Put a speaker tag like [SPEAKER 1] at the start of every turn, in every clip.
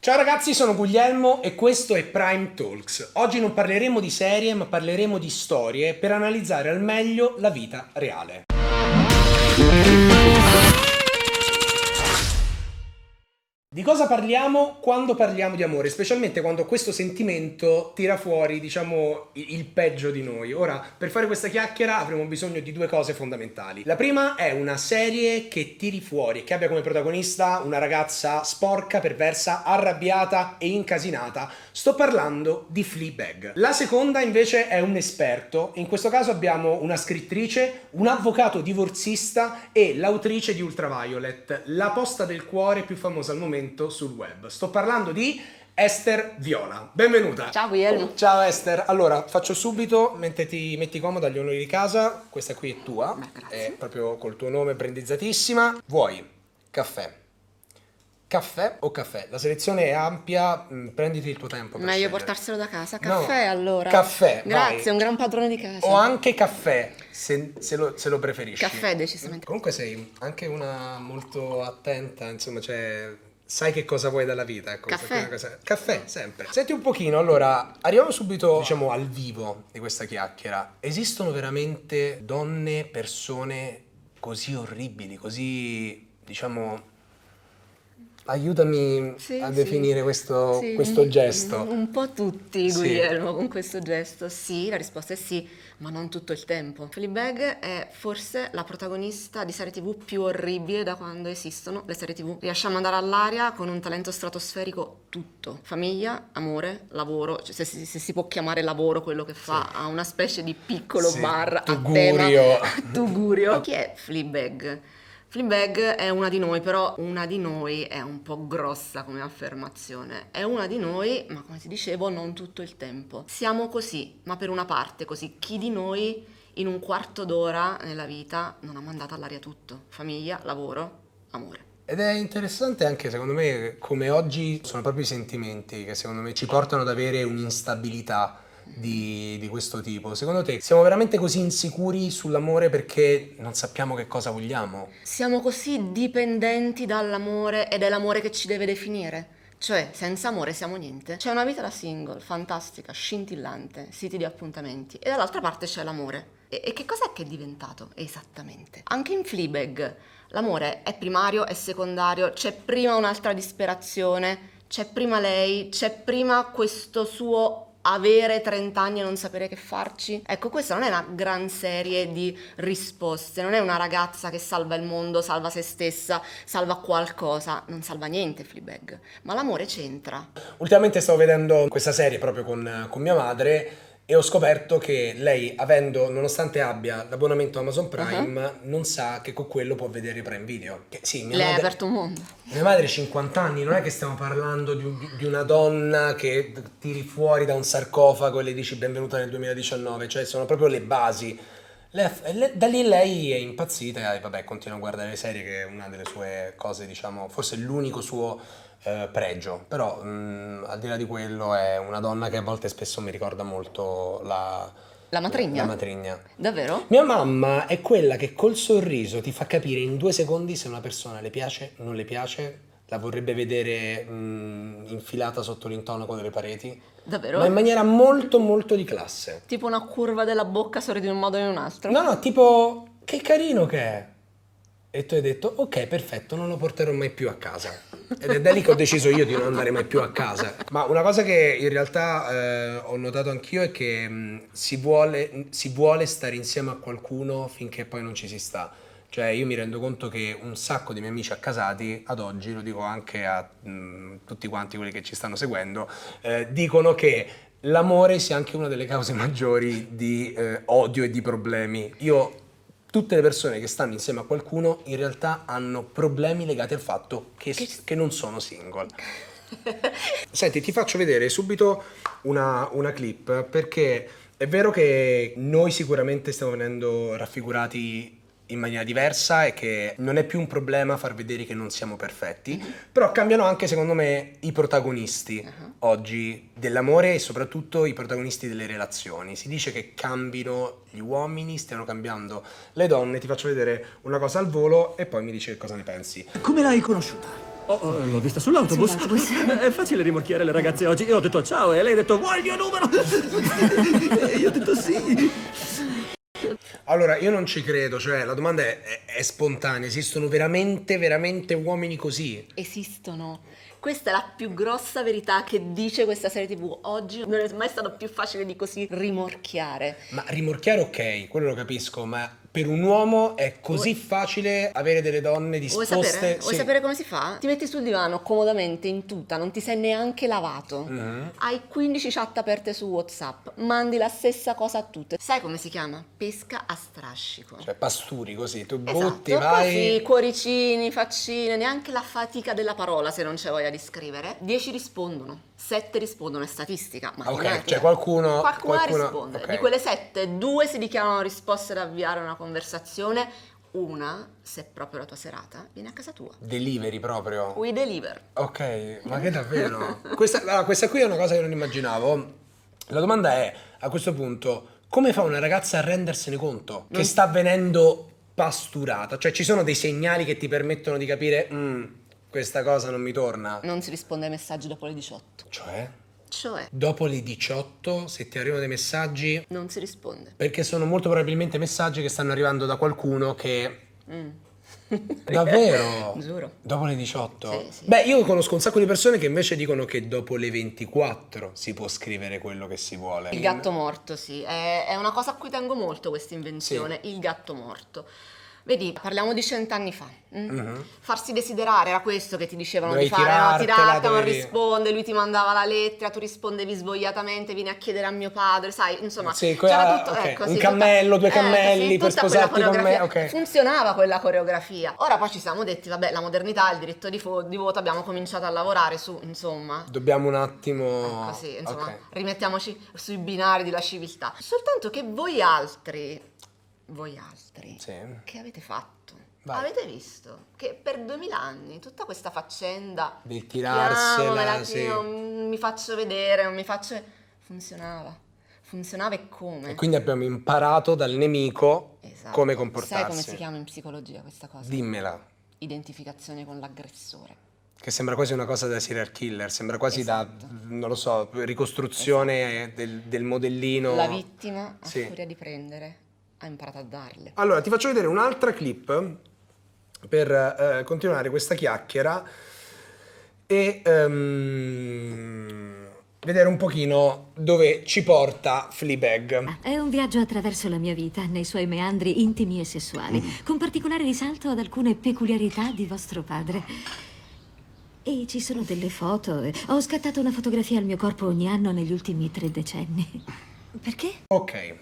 [SPEAKER 1] Ciao ragazzi, sono Guglielmo e questo è Prime Talks. Oggi non parleremo di serie, ma parleremo di storie per analizzare al meglio la vita reale. Di cosa parliamo quando parliamo di amore? Specialmente quando questo sentimento tira fuori, diciamo, il peggio di noi. Ora, per fare questa chiacchiera avremo bisogno di due cose fondamentali. La prima è una serie che tiri fuori, che abbia come protagonista una ragazza sporca, perversa, arrabbiata e incasinata. Sto parlando di Fleabag. La seconda invece è un esperto. In questo caso abbiamo una scrittrice, un avvocato divorzista e l'autrice di Ultraviolet, la posta del cuore più famosa al momento sul web. Sto parlando di Esther Viola. Benvenuta.
[SPEAKER 2] Ciao Guglielmo.
[SPEAKER 1] Ciao Esther. Allora, faccio subito, mentre ti metti comoda agli onori di casa, questa qui è tua.
[SPEAKER 2] Grazie.
[SPEAKER 1] È proprio col tuo nome, brandizzatissima. Vuoi caffè? Caffè o caffè? La selezione è ampia, prenditi il tuo tempo per
[SPEAKER 2] Meglio
[SPEAKER 1] scegliere.
[SPEAKER 2] portarselo da casa. Caffè
[SPEAKER 1] No,
[SPEAKER 2] allora.
[SPEAKER 1] caffè, vai.
[SPEAKER 2] Grazie, un gran padrone di casa.
[SPEAKER 1] O anche caffè, se lo preferisci.
[SPEAKER 2] Caffè decisamente.
[SPEAKER 1] Comunque sei anche una molto attenta, insomma, cioè sai che cosa vuoi dalla vita, ecco.
[SPEAKER 2] Caffè.
[SPEAKER 1] questa qui è una cosa- Caffè, sempre. Senti un pochino, allora, arriviamo subito, diciamo, al vivo di questa chiacchiera. Esistono veramente donne, persone così orribili, così, diciamo... Aiutami
[SPEAKER 2] Sì,
[SPEAKER 1] a
[SPEAKER 2] sì.
[SPEAKER 1] definire questo
[SPEAKER 2] Sì,
[SPEAKER 1] gesto.
[SPEAKER 2] Un po' tutti,
[SPEAKER 1] Sì.
[SPEAKER 2] Guglielmo, con questo gesto. Sì, la risposta è sì, ma non tutto il tempo. Fleabag è forse la protagonista di serie TV più orribile da quando esistono le serie TV. Riesce a mandare all'aria con un talento stratosferico tutto. Famiglia, amore, lavoro, cioè se si può chiamare lavoro quello che fa, ha una specie di piccolo
[SPEAKER 1] Sì,
[SPEAKER 2] bar a
[SPEAKER 1] tugurio.
[SPEAKER 2] tema. Tugurio. Chi è Fleabag? Fleabag è una di noi, però una di noi è un po' grossa come affermazione. È una di noi, ma come ti dicevo, non tutto il tempo. Siamo così, ma per una parte così. Chi di noi in un quarto d'ora nella vita non ha mandato all'aria tutto? Famiglia, lavoro, amore.
[SPEAKER 1] Ed è interessante anche, secondo me, come oggi sono proprio i sentimenti che secondo me ci portano ad avere un'instabilità di questo tipo. Secondo te siamo veramente così insicuri sull'amore perché non sappiamo che cosa vogliamo?
[SPEAKER 2] Siamo così dipendenti dall'amore ed è l'amore che ci deve definire. Cioè, senza amore siamo niente. C'è una vita da single, fantastica, scintillante, siti di appuntamenti. E dall'altra parte c'è l'amore. E che cos'è che è diventato esattamente? Anche in Fleabag l'amore è primario, è secondario, c'è prima un'altra disperazione, c'è prima lei, c'è prima questo suo avere 30 anni e non sapere che farci. Ecco, questa non è una gran serie di risposte, non è una ragazza che salva il mondo, salva se stessa, salva qualcosa, non salva niente Fleabag, ma l'amore c'entra.
[SPEAKER 1] Ultimamente stavo vedendo questa serie proprio con mia madre e ho scoperto che lei, nonostante abbia l'abbonamento Amazon Prime, non sa che con quello può vedere Prime Video. Che, sì,
[SPEAKER 2] Lei ha aperto un mondo.
[SPEAKER 1] Mia madre ha 50 anni, non è che stiamo parlando di una donna che tiri fuori da un sarcofago e le dici benvenuta nel 2019, cioè sono proprio le basi. Da lì lei è impazzita e vabbè, continua a guardare le serie, che è una delle sue cose, diciamo, forse l'unico suo pregio, però al di là di quello è una donna che a volte spesso mi ricorda molto
[SPEAKER 2] La matrigna?
[SPEAKER 1] La matrigna.
[SPEAKER 2] Davvero?
[SPEAKER 1] Mia mamma è quella che col sorriso ti fa capire in 2 secondi se una persona le piace, non le piace, la vorrebbe vedere infilata sotto l'intonaco delle pareti,
[SPEAKER 2] Davvero?
[SPEAKER 1] ma in maniera molto molto di classe.
[SPEAKER 2] Tipo una curva della bocca sorride in un modo o in un altro?
[SPEAKER 1] No, tipo, che carino che è. E tu hai detto, ok, perfetto, non lo porterò mai più a casa. Ed è da lì che ho deciso io di non andare mai più a casa. Ma una cosa che in realtà ho notato anch'io è che si vuole stare insieme a qualcuno finché poi non ci si sta. Cioè io mi rendo conto che un sacco di miei amici accasati, ad oggi, lo dico anche a tutti quanti quelli che ci stanno seguendo, dicono che l'amore sia anche una delle cause maggiori di odio e di problemi. Tutte le persone che stanno insieme a qualcuno in realtà hanno problemi legati al fatto che non sono single. Senti, ti faccio vedere subito una clip, perché è vero che noi sicuramente stiamo venendo raffigurati in maniera diversa e che non è più un problema far vedere che non siamo perfetti, però cambiano anche, secondo me, i protagonisti oggi dell'amore e soprattutto i protagonisti delle relazioni. Si dice che cambino gli uomini, stiano cambiando le donne. Ti faccio vedere una cosa al volo e poi mi dici che cosa ne pensi.
[SPEAKER 3] Come l'hai conosciuta? L'ho vista sull'autobus. È facile rimorchiare le ragazze oggi. Io ho detto ciao e lei ha detto vuoi il mio numero? E io ho detto sì.
[SPEAKER 1] Allora, io non ci credo, cioè la domanda è spontanea, esistono veramente, veramente uomini così?
[SPEAKER 2] Esistono. Questa è la più grossa verità che dice questa serie TV. Oggi non è mai stato più facile di così rimorchiare.
[SPEAKER 1] Ma rimorchiare ok, quello lo capisco, ma per un uomo è così facile avere delle donne
[SPEAKER 2] Vuoi
[SPEAKER 1] disposte...
[SPEAKER 2] sapere? Vuoi
[SPEAKER 1] Sì.
[SPEAKER 2] sapere come si fa? Ti metti sul divano comodamente in tuta, non ti sei neanche lavato. Hai 15 chat aperte su WhatsApp, mandi la stessa cosa a tutte. Sai come si chiama? Pesca a strascico.
[SPEAKER 1] Cioè pasturi così, tu
[SPEAKER 2] Esatto,
[SPEAKER 1] butti, vai...
[SPEAKER 2] così, cuoricini, faccine, neanche la fatica della parola se non c'è voglia di scrivere. 10 rispondono, 7 rispondono, è statistica. Ma
[SPEAKER 1] Ok, cioè qualcuno
[SPEAKER 2] risponde.
[SPEAKER 1] ok.
[SPEAKER 2] Di quelle 7, 2 si dichiarano risposte ad avviare una conversazione, una, se è proprio la tua serata, viene a casa tua.
[SPEAKER 1] Delivery proprio.
[SPEAKER 2] We deliver.
[SPEAKER 1] Ok, ma che davvero? Questa qui è una cosa che non immaginavo. La domanda è, a questo punto, come fa una ragazza a rendersene conto che sta venendo pasturata? Cioè ci sono dei segnali che ti permettono di capire questa cosa non mi torna?
[SPEAKER 2] Non si risponde ai messaggi dopo le 18.
[SPEAKER 1] Cioè, dopo le 18, se ti arrivano dei messaggi,
[SPEAKER 2] Non si risponde.
[SPEAKER 1] perché sono molto probabilmente messaggi che stanno arrivando da qualcuno che... Davvero?
[SPEAKER 2] Giuro.
[SPEAKER 1] Dopo le 18?
[SPEAKER 2] Sì, sì.
[SPEAKER 1] Beh, io conosco un sacco di persone che invece dicono che dopo le 24 si può scrivere quello che si vuole.
[SPEAKER 2] Il gatto morto, sì, è una cosa a cui tengo molto questa invenzione, il gatto morto. Vedi, parliamo di 100 anni fa. Farsi desiderare era questo che ti dicevano
[SPEAKER 1] Dovevi
[SPEAKER 2] di fare, no, tirartela, non
[SPEAKER 1] dovevi-
[SPEAKER 2] risponde, lui ti mandava la lettera, tu rispondevi svogliatamente, vieni a chiedere a mio padre, sai, insomma,
[SPEAKER 1] Sì,
[SPEAKER 2] c'era tutto,
[SPEAKER 1] ok,
[SPEAKER 2] ecco,
[SPEAKER 1] un
[SPEAKER 2] sì,
[SPEAKER 1] cammello, due
[SPEAKER 2] tutta-
[SPEAKER 1] cammelli
[SPEAKER 2] sì,
[SPEAKER 1] per
[SPEAKER 2] tutta quella
[SPEAKER 1] sposarti con me,
[SPEAKER 2] coreografia.
[SPEAKER 1] ok.
[SPEAKER 2] Funzionava quella coreografia. Ora poi ci siamo detti, vabbè, la modernità, il diritto di voto, abbiamo cominciato a lavorare su, insomma,
[SPEAKER 1] Dobbiamo un attimo...
[SPEAKER 2] così, insomma,
[SPEAKER 1] Ok.
[SPEAKER 2] rimettiamoci sui binari della civiltà. Soltanto che voi altri,
[SPEAKER 1] Sì.
[SPEAKER 2] che avete fatto?
[SPEAKER 1] Vai.
[SPEAKER 2] Avete visto che per 2000 anni tutta questa faccenda
[SPEAKER 1] Del tirarsela, sì.
[SPEAKER 2] non mi faccio vedere, non mi faccio... Funzionava e come?
[SPEAKER 1] E quindi abbiamo imparato dal nemico
[SPEAKER 2] Esatto.
[SPEAKER 1] come comportarsi.
[SPEAKER 2] Sai come si chiama in psicologia questa cosa?
[SPEAKER 1] Dimmela.
[SPEAKER 2] Identificazione con l'aggressore.
[SPEAKER 1] Che sembra quasi una cosa da serial killer, sembra quasi
[SPEAKER 2] Esatto.
[SPEAKER 1] da, non lo so, ricostruzione del modellino.
[SPEAKER 2] La vittima, a
[SPEAKER 1] Sì.
[SPEAKER 2] furia di prendere, ha imparato a darle.
[SPEAKER 1] Allora, ti faccio vedere un'altra clip per continuare questa chiacchiera e vedere un pochino dove ci porta Fleabag.
[SPEAKER 4] È un viaggio attraverso la mia vita, nei suoi meandri intimi e sessuali, con particolare risalto ad alcune peculiarità di vostro padre. E ci sono delle foto. Ho scattato una fotografia al mio corpo ogni anno negli ultimi 3 decenni. Perché?
[SPEAKER 1] Ok,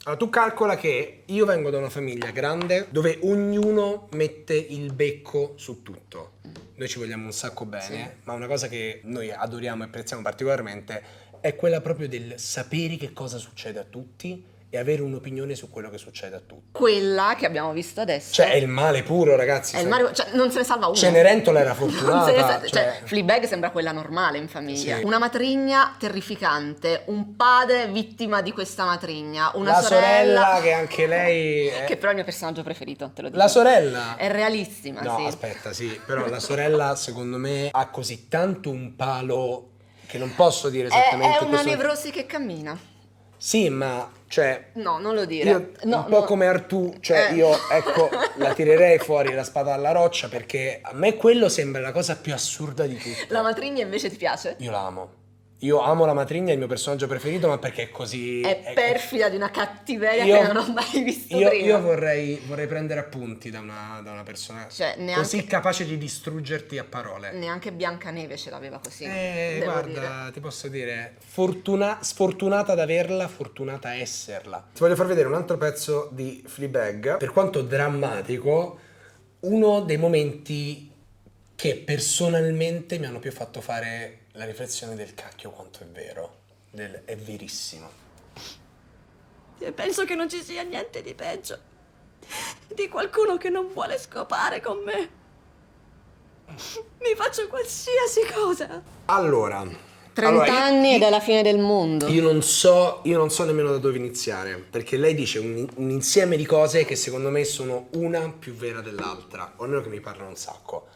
[SPEAKER 1] allora tu calcola che io vengo da una famiglia grande dove ognuno mette il becco su tutto. Noi ci vogliamo un sacco bene, ma una cosa che noi adoriamo e apprezziamo particolarmente è quella proprio del sapere che cosa succede a tutti e avere un'opinione su quello che succede a tutti.
[SPEAKER 2] Quella che abbiamo visto adesso.
[SPEAKER 1] Cioè è il male puro, ragazzi.
[SPEAKER 2] è il mare- cioè, non se ne salva uno.
[SPEAKER 1] Cenerentola era
[SPEAKER 2] Non se ne
[SPEAKER 1] fortunata.
[SPEAKER 2] sa- cioè, Fleabag sembra quella normale in famiglia.
[SPEAKER 1] Sì.
[SPEAKER 2] Una matrigna terrificante, un padre vittima di questa matrigna, una
[SPEAKER 1] La
[SPEAKER 2] sorella
[SPEAKER 1] sorella che anche lei...
[SPEAKER 2] che però è il mio personaggio preferito, te lo dico.
[SPEAKER 1] La sorella...
[SPEAKER 2] È realissima,
[SPEAKER 1] No,
[SPEAKER 2] sì.
[SPEAKER 1] aspetta, sì, però la sorella secondo me ha così tanto un palo che non posso dire esattamente
[SPEAKER 2] È una
[SPEAKER 1] questo-
[SPEAKER 2] nevrosi che cammina.
[SPEAKER 1] Sì, ma cioè
[SPEAKER 2] No, non lo dire.
[SPEAKER 1] io
[SPEAKER 2] No,
[SPEAKER 1] un po'
[SPEAKER 2] no.
[SPEAKER 1] come Artù, cioè io ecco la tirerei fuori la spada alla roccia perché a me quello sembra la cosa più assurda di tutte.
[SPEAKER 2] La matrigna invece ti piace?
[SPEAKER 1] Io la amo. Io amo la matrigna, è il mio personaggio preferito, ma perché è così...
[SPEAKER 2] È perfida di una cattiveria
[SPEAKER 1] Io-
[SPEAKER 2] che non ho mai visto
[SPEAKER 1] Io
[SPEAKER 2] prima.
[SPEAKER 1] vorrei prendere appunti da una persona
[SPEAKER 2] Cioè, neanche-
[SPEAKER 1] così capace di distruggerti a parole.
[SPEAKER 2] Neanche Biancaneve ce l'aveva così. devo
[SPEAKER 1] Guarda,
[SPEAKER 2] dire.
[SPEAKER 1] ti posso dire, sfortunata ad averla, fortunata a esserla. Ti voglio far vedere un altro pezzo di Fleabag. Per quanto drammatico, uno dei momenti che personalmente mi hanno più fatto fare la riflessione del cacchio quanto è vero, è verissimo.
[SPEAKER 5] E penso che non ci sia niente di peggio di qualcuno che non vuole scopare con me. Mi faccio qualsiasi cosa.
[SPEAKER 1] Allora,
[SPEAKER 2] 30
[SPEAKER 1] io-
[SPEAKER 2] anni ed è la fine del mondo.
[SPEAKER 1] Io non so nemmeno da dove iniziare, perché lei dice un insieme di cose che secondo me sono una più vera dell'altra, o almeno che mi parlano un sacco.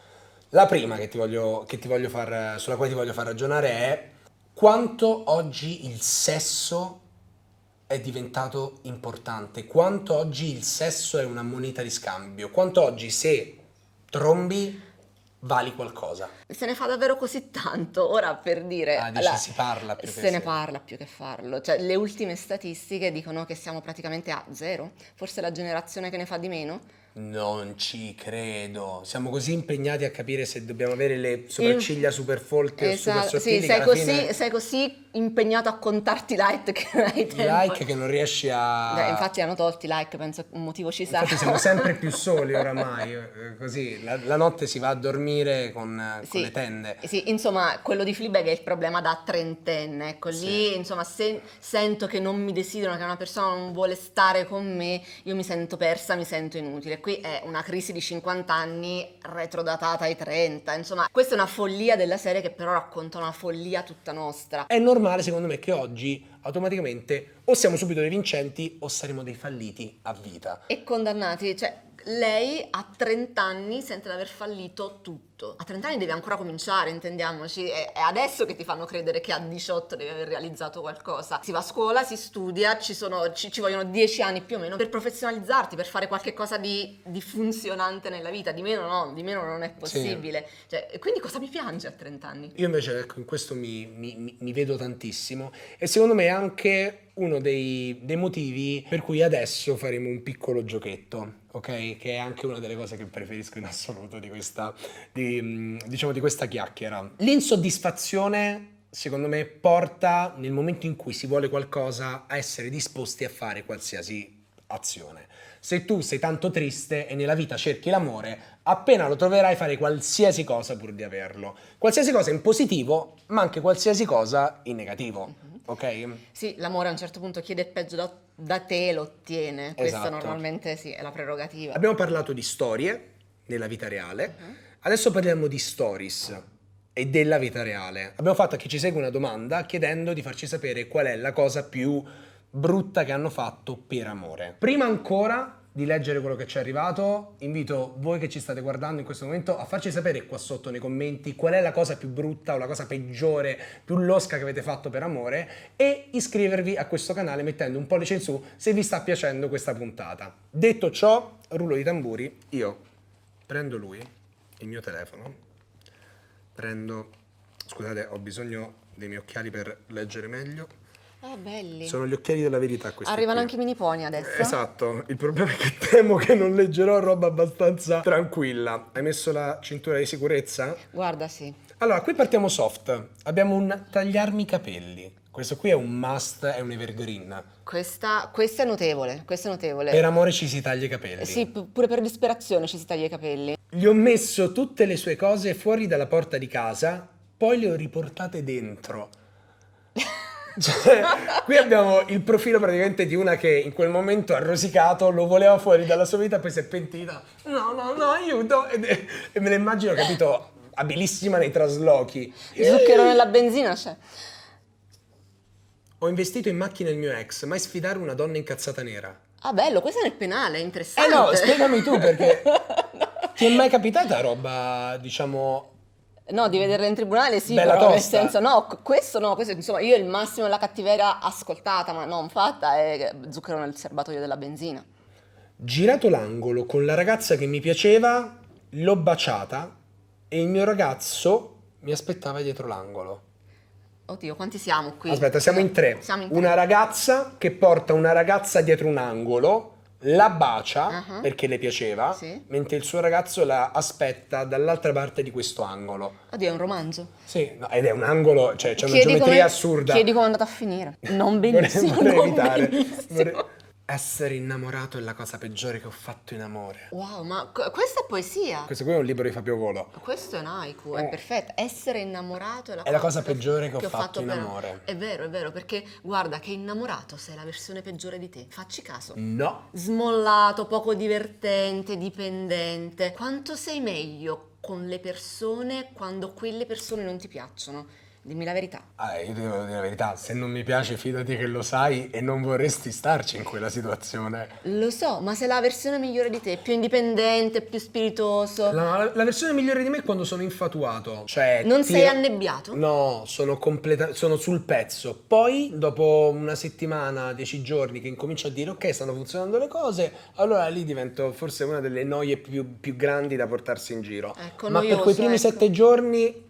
[SPEAKER 1] La prima sulla quale ti voglio far ragionare è quanto oggi il sesso è diventato importante, quanto oggi il sesso è una moneta di scambio, quanto oggi se trombi vali qualcosa.
[SPEAKER 2] Se ne fa davvero così tanto, ora per dire...
[SPEAKER 1] Dici si parla più che
[SPEAKER 2] se ne parla più che farlo, cioè le ultime statistiche dicono che siamo praticamente a zero, forse la generazione che ne fa di meno.
[SPEAKER 1] Non ci credo. Siamo così impegnati a capire se dobbiamo avere le sopracciglia super folte o super
[SPEAKER 2] Esatto,
[SPEAKER 1] sottili
[SPEAKER 2] sì,
[SPEAKER 1] che alla fine
[SPEAKER 2] sei così impegnato a contarti like che non hai
[SPEAKER 1] i
[SPEAKER 2] tempo.
[SPEAKER 1] like che non riesci a...
[SPEAKER 2] Beh, infatti hanno tolti i like, penso un motivo ci sarà.
[SPEAKER 1] Infatti siamo sempre più soli oramai, così la notte si va a dormire con
[SPEAKER 2] Sì,
[SPEAKER 1] le tende.
[SPEAKER 2] sì, insomma, quello di Fleabag è il problema da trentenne, ecco, lì,
[SPEAKER 1] Sì.
[SPEAKER 2] insomma, se sento che non mi desiderano, che una persona non vuole stare con me, io mi sento persa, mi sento inutile. Qui è una crisi di 50 anni retrodatata ai 30, insomma, questa è una follia della serie che però racconta una follia tutta nostra.
[SPEAKER 1] È normale secondo me che oggi automaticamente o siamo subito dei vincenti o saremo dei falliti a vita.
[SPEAKER 2] E condannati, cioè lei a 30 anni sente di aver fallito tutto. A 30 anni devi ancora cominciare, intendiamoci, è adesso che ti fanno credere che a 18 devi aver realizzato qualcosa. Si va a scuola, si studia, ci vogliono 10 anni più o meno per professionalizzarti, per fare qualche cosa di funzionante nella vita. Di meno no, di meno non è possibile.
[SPEAKER 1] Sì.
[SPEAKER 2] Cioè, quindi cosa mi piange a 30 anni?
[SPEAKER 1] Io invece ecco, in questo mi vedo tantissimo e secondo me è anche uno dei motivi per cui adesso faremo un piccolo giochetto, ok? Che è anche una delle cose che preferisco in assoluto di questa chiacchiera. L'insoddisfazione, secondo me, porta nel momento in cui si vuole qualcosa a essere disposti a fare qualsiasi azione. Se tu sei tanto triste e nella vita cerchi l'amore, appena lo troverai fare qualsiasi cosa pur di averlo. Qualsiasi cosa in positivo, ma anche qualsiasi cosa in negativo, ok?
[SPEAKER 2] Sì, l'amore a un certo punto chiede il peggio da te e lo ottiene. Questa
[SPEAKER 1] Esatto.
[SPEAKER 2] normalmente sì, è la prerogativa.
[SPEAKER 1] Abbiamo parlato di storie nella vita reale, adesso parliamo di stories e della vita reale. Abbiamo fatto a chi ci segue una domanda chiedendo di farci sapere qual è la cosa più brutta che hanno fatto per amore. Prima ancora di leggere quello che ci è arrivato, invito voi che ci state guardando in questo momento a farci sapere qua sotto nei commenti qual è la cosa più brutta o la cosa peggiore, più losca che avete fatto per amore e iscrivervi a questo canale mettendo un pollice in su se vi sta piacendo questa puntata. Detto ciò, rullo di tamburi, io prendo lui, il mio telefono, scusate, ho bisogno dei miei occhiali per leggere meglio.
[SPEAKER 2] Ah, belli.
[SPEAKER 1] Sono gli occhiali della verità questi
[SPEAKER 2] Arrivano
[SPEAKER 1] qui.
[SPEAKER 2] anche i mini pony adesso.
[SPEAKER 1] Esatto, il problema è che temo che non leggerò roba abbastanza tranquilla. Hai messo la cintura di sicurezza?
[SPEAKER 2] Guarda, sì.
[SPEAKER 1] Allora, qui partiamo soft. Abbiamo un tagliarmi i capelli. Questo qui è un must, è un evergreen.
[SPEAKER 2] Questa è notevole, questa è notevole.
[SPEAKER 1] Per amore ci si taglia i capelli.
[SPEAKER 2] Sì, pure per disperazione ci si taglia i capelli.
[SPEAKER 1] Gli ho messo tutte le sue cose fuori dalla porta di casa, poi le ho riportate dentro. Cioè, qui abbiamo il profilo praticamente di una che in quel momento ha rosicato, lo voleva fuori dalla sua vita, poi si è pentita. No, aiuto! E me la immagino, capito, abilissima nei traslochi.
[SPEAKER 2] Il zucchero nella benzina c'è.
[SPEAKER 1] Ho investito in macchina il mio ex, mai sfidare una donna incazzata nera.
[SPEAKER 2] Ah, bello, questo è nel penale, è interessante.
[SPEAKER 1] No, spiegami tu perché ti è mai capitata roba, diciamo...
[SPEAKER 2] No, di vederla in tribunale sì,
[SPEAKER 1] Bella
[SPEAKER 2] però nel
[SPEAKER 1] tosta.
[SPEAKER 2] senso questo insomma io il massimo della cattiveria ascoltata ma non fatta è zucchero nel serbatoio della benzina.
[SPEAKER 1] Girato l'angolo con la ragazza che mi piaceva, l'ho baciata e il mio ragazzo mi aspettava dietro l'angolo.
[SPEAKER 2] Oddio, quanti siamo qui?
[SPEAKER 1] Aspetta, siamo in tre.
[SPEAKER 2] Siamo in tre.
[SPEAKER 1] Una ragazza che porta una ragazza dietro un angolo, la bacia perché le piaceva,
[SPEAKER 2] Sì.
[SPEAKER 1] mentre il suo ragazzo la aspetta dall'altra parte di questo angolo.
[SPEAKER 2] Oddio, è un romanzo.
[SPEAKER 1] Sì, no, ed è un angolo, cioè c'è una geometria assurda.
[SPEAKER 2] Chiedi come è andata a finire. Non benissimo,
[SPEAKER 1] Vorrei
[SPEAKER 2] non
[SPEAKER 1] evitare.
[SPEAKER 2] benissimo.
[SPEAKER 1] Essere innamorato è la cosa peggiore che ho fatto in amore.
[SPEAKER 2] Wow, ma questa è poesia.
[SPEAKER 1] Questo qui è un libro di Fabio Volo.
[SPEAKER 2] Questo è un haiku, è perfetto. Essere innamorato
[SPEAKER 1] È la cosa peggiore che ho fatto in
[SPEAKER 2] per-
[SPEAKER 1] amore.
[SPEAKER 2] È vero, perché guarda che innamorato sei la versione peggiore di te. Facci caso.
[SPEAKER 1] No.
[SPEAKER 2] Smollato, poco divertente, dipendente. Quanto sei meglio con le persone quando quelle persone non ti piacciono? Dimmi la verità.
[SPEAKER 1] Io ti devo dire la verità, se non mi piace fidati che lo sai e non vorresti starci in quella situazione.
[SPEAKER 2] Lo so, ma sei la versione migliore di te, più indipendente, più spiritoso.
[SPEAKER 1] La versione migliore di me è quando sono infatuato. Cioè,
[SPEAKER 2] Non sei annebbiato?
[SPEAKER 1] No, sono sul pezzo. Poi, dopo una settimana, 10 giorni che incomincio a dire ok, stanno funzionando le cose, allora lì divento forse una delle noie più grandi da portarsi in giro.
[SPEAKER 2] Ecco,
[SPEAKER 1] ma per
[SPEAKER 2] noioso,
[SPEAKER 1] quei primi
[SPEAKER 2] ecco.
[SPEAKER 1] 7 giorni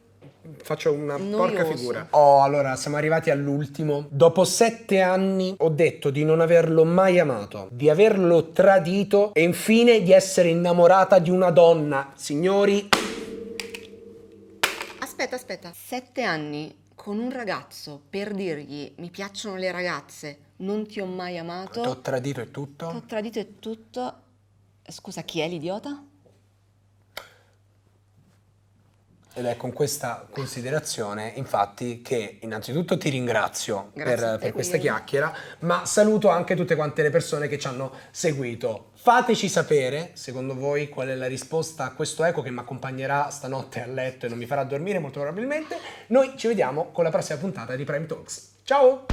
[SPEAKER 1] faccio una porca
[SPEAKER 2] Noioso.
[SPEAKER 1] figura. Oh, allora siamo arrivati all'ultimo. Dopo 7 anni ho detto di non averlo mai amato, di averlo tradito e infine di essere innamorata di una donna. Signori,
[SPEAKER 2] Aspetta. 7 anni con un ragazzo per dirgli mi piacciono le ragazze, non ti ho mai amato.
[SPEAKER 1] t'ho tradito e
[SPEAKER 2] T'ho
[SPEAKER 1] tutto.
[SPEAKER 2] tradito e tutto. Scusa, chi è l'idiota?
[SPEAKER 1] Ed è con questa considerazione, infatti, che innanzitutto ti ringrazio
[SPEAKER 2] Grazie a te,
[SPEAKER 1] per questa
[SPEAKER 2] Guglielmo.
[SPEAKER 1] chiacchiera, ma saluto anche tutte quante le persone che ci hanno seguito. Fateci sapere, secondo voi, qual è la risposta a questo eco che mi accompagnerà stanotte a letto e non mi farà dormire molto probabilmente. Noi ci vediamo con la prossima puntata di Prime Talks. Ciao!